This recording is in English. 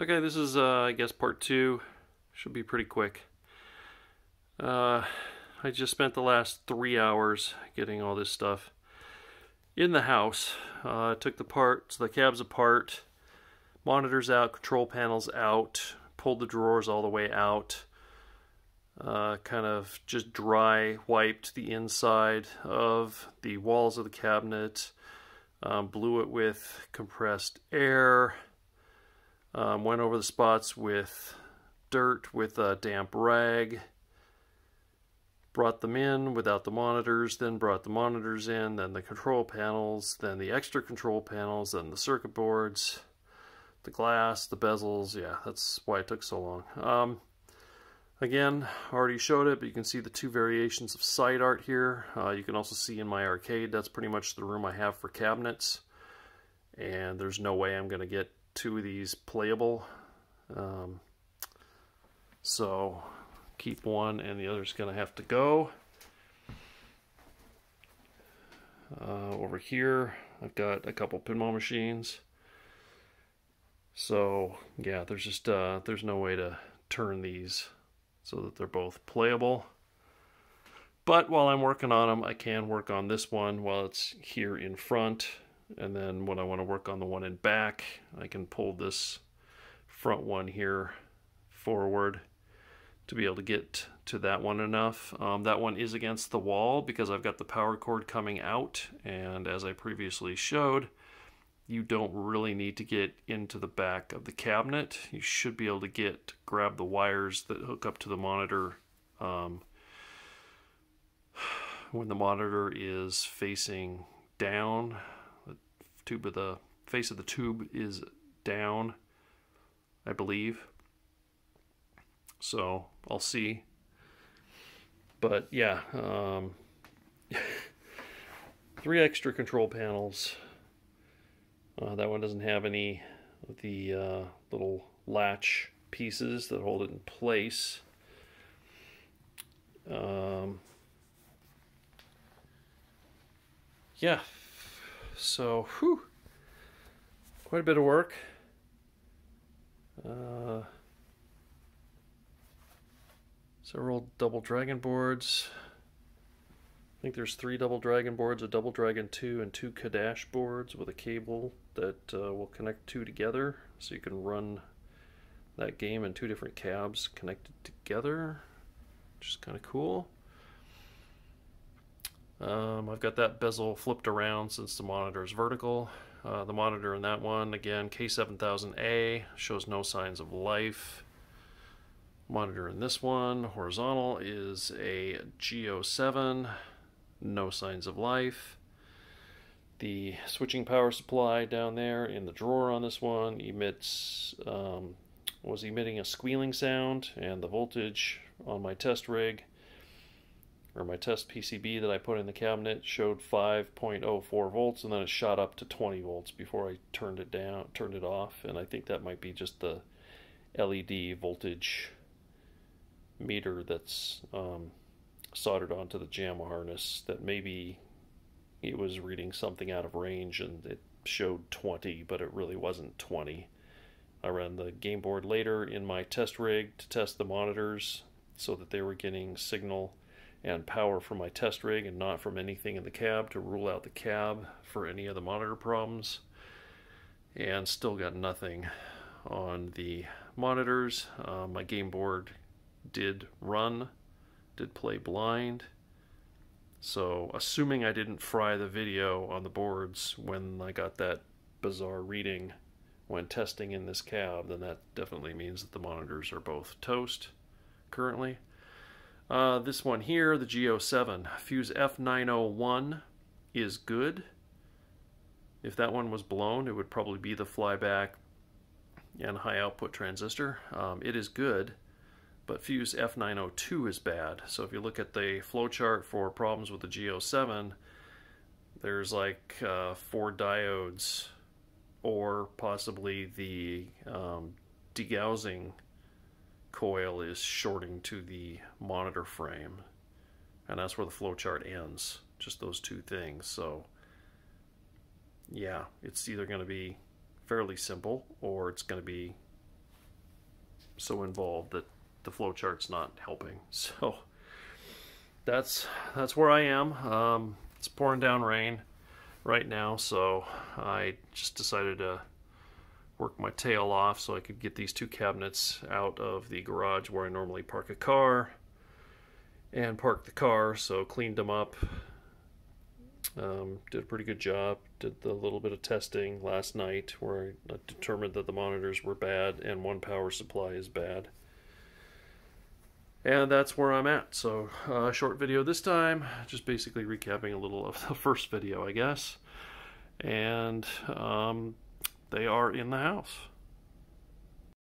Okay, this is I guess part two. Should be pretty quick. I just spent the last 3 hours getting all this stuff in the house. Took the cabs apart, monitors out, control panels out, pulled the drawers all the way out. Kind of just dry wiped the inside of the walls of the cabinet. Blew it with compressed air. Went over the spots with dirt with a damp rag. Brought them in without the monitors, then brought the monitors in, then the control panels, then the extra control panels, then the circuit boards, the glass, the bezels. Yeah, that's why it took so long. Again, already showed it, but you can see the two variations of side art here. You can also see in my arcade, that's pretty much the room I have for cabinets. And there's no way I'm going to get two of these playable. So keep one and the other's going to have to go. Over here, I've got a couple pinball machines. So yeah, there's just there's no way to turn these so that they're both playable. But while I'm working on them, I can work on this one while it's here in front. And then when I want to work on the one in back, I can pull this front one here forward to be able to get to that one enough. That one is against the wall because I've got the power cord coming out, and as I previously showed, you don't really need to get into the back of the cabinet. You should be able to grab the wires that hook up to the monitor when the monitor is facing down. The face of the tube is down, I believe. So I'll see. But yeah, 3 extra control panels. That one doesn't have any of the little latch pieces that hold it in place. Yeah, so whew, quite a bit of work. Several double dragon boards. I think there's 3 double dragon boards, a double dragon 2 and 2 Kadash boards with a cable that will connect 2 together, so you can run that game in 2 different cabs connected together, which is kind of cool. I've got that bezel flipped around since the monitor is vertical. The monitor in that one, again, K7000A, shows no signs of life. Monitor in this one, horizontal, is a G07, no signs of life. The switching power supply down there in the drawer on this one was emitting a squealing sound, and the voltage on my test rig, or my test PCB that I put in the cabinet, showed 5.04 volts, and then it shot up to 20 volts before I turned it off, and I think that might be just the LED voltage meter that's soldered onto the JAMA harness, that maybe it was reading something out of range and it showed 20, but it really wasn't 20. I ran the game board later in my test rig to test the monitors so that they were getting signal and power from my test rig and not from anything in the cab, to rule out the cab for any of the monitor problems, and still got nothing on the monitors. My game board did play blind, so assuming I didn't fry the video on the boards when I got that bizarre reading when testing in this cab, then that definitely means that the monitors are both toast currently. This one here, the G07, fuse F901 is good. If that one was blown, it would probably be the flyback and high output transistor. It is good, but fuse F902 is bad. So if you look at the flowchart for problems with the G07, there's like 4 diodes, or possibly the degaussing coil is shorting to the monitor frame, and that's where the flowchart ends, just those 2 things. So yeah, it's either going to be fairly simple or it's going to be so involved that the flowchart's not helping. So that's where I am. It's pouring down rain right now, so I just decided to work my tail off so I could get these 2 cabinets out of the garage where I normally park a car and park the car. So cleaned them up, did a pretty good job. Did the little bit of testing last night where I determined that the monitors were bad and one power supply is bad. And that's where I'm at. So short video this time, just basically recapping a little of the first video, I guess. And they are in the house.